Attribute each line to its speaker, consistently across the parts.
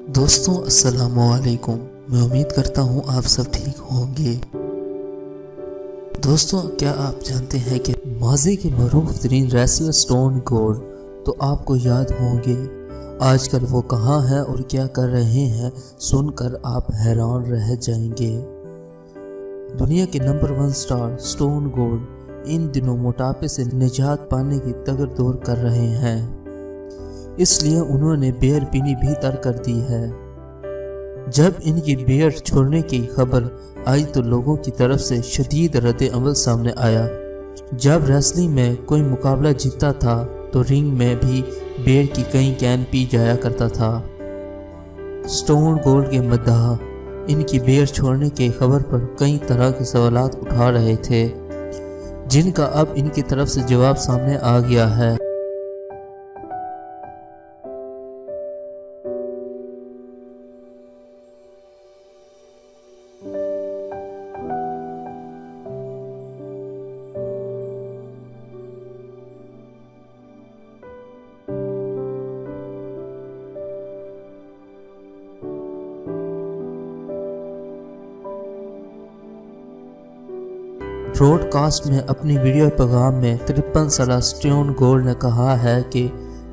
Speaker 1: दोस्तों अस्सलामुअलैकुम। मैं उम्मीद करता हूँ आप सब ठीक होंगे। दोस्तों, क्या आप जानते हैं कि माजी के मरूफ तरीन रेसलर स्टोन कोल्ड तो आपको याद होंगे। आजकल वो कहाँ हैं और क्या कर रहे हैं, सुनकर आप हैरान रह जाएंगे। दुनिया के number 1 star stone cold in दिनों मोटापे से निजात पाने की तगड़ दौड़ कर रहे हैं, इसलिए उन्होंने बियर पीनी भी तर्क कर दी है। जब इनकी बियर छोड़ने की खबर आई तो लोगों की तरफ से शदीद रद्द अमल सामने आया। जब रेसलिंग में कोई मुकाबला जीतता था तो रिंग में भी बियर की कई कैन पी जाया करता था। स्टोन कोल्ड के मद्दाह इनकी बियर छोड़ने की खबर पर कई तरह के सवालात उठा रहे थे, जिनका अब इनकी तरफ से जवाब सामने आ गया है। ब्रॉडकास्ट में अपनी वीडियो पैगाम में 53 साला स्टोन कोल्ड ने कहा है कि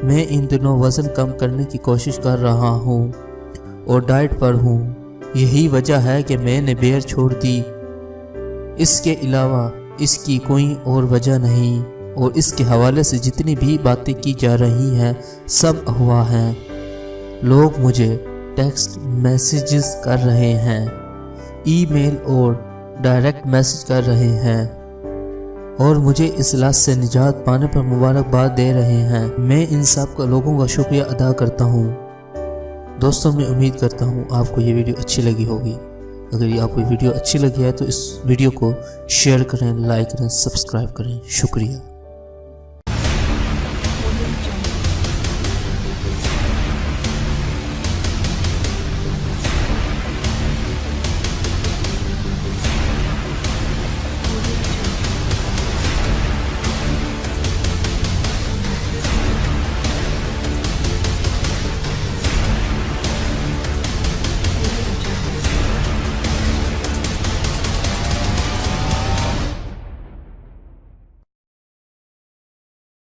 Speaker 1: मैं इन दिनों वज़न कम करने की कोशिश कर रहा हूँ और डाइट पर हूँ। यही वजह है कि मैंने बियर छोड़ दी। इसके अलावा इसकी कोई और वजह नहीं, और इसके हवाले से जितनी भी बातें की जा रही हैं सब अफवाह हैं। लोग मुझे टेक्स्ट मैसेजेस कर रहे हैं, ईमेल और डायरेक्ट मैसेज कर रहे हैं और मुझे इस लाश से निजात पाने पर मुबारकबाद दे रहे हैं। मैं इन सब का लोगों का शुक्रिया अदा करता हूँ। दोस्तों, मैं उम्मीद करता हूँ आपको ये वीडियो अच्छी लगी होगी। अगर ये आपको वीडियो अच्छी लगी है तो इस वीडियो को शेयर करें, लाइक करें, सब्सक्राइब करें। शुक्रिया।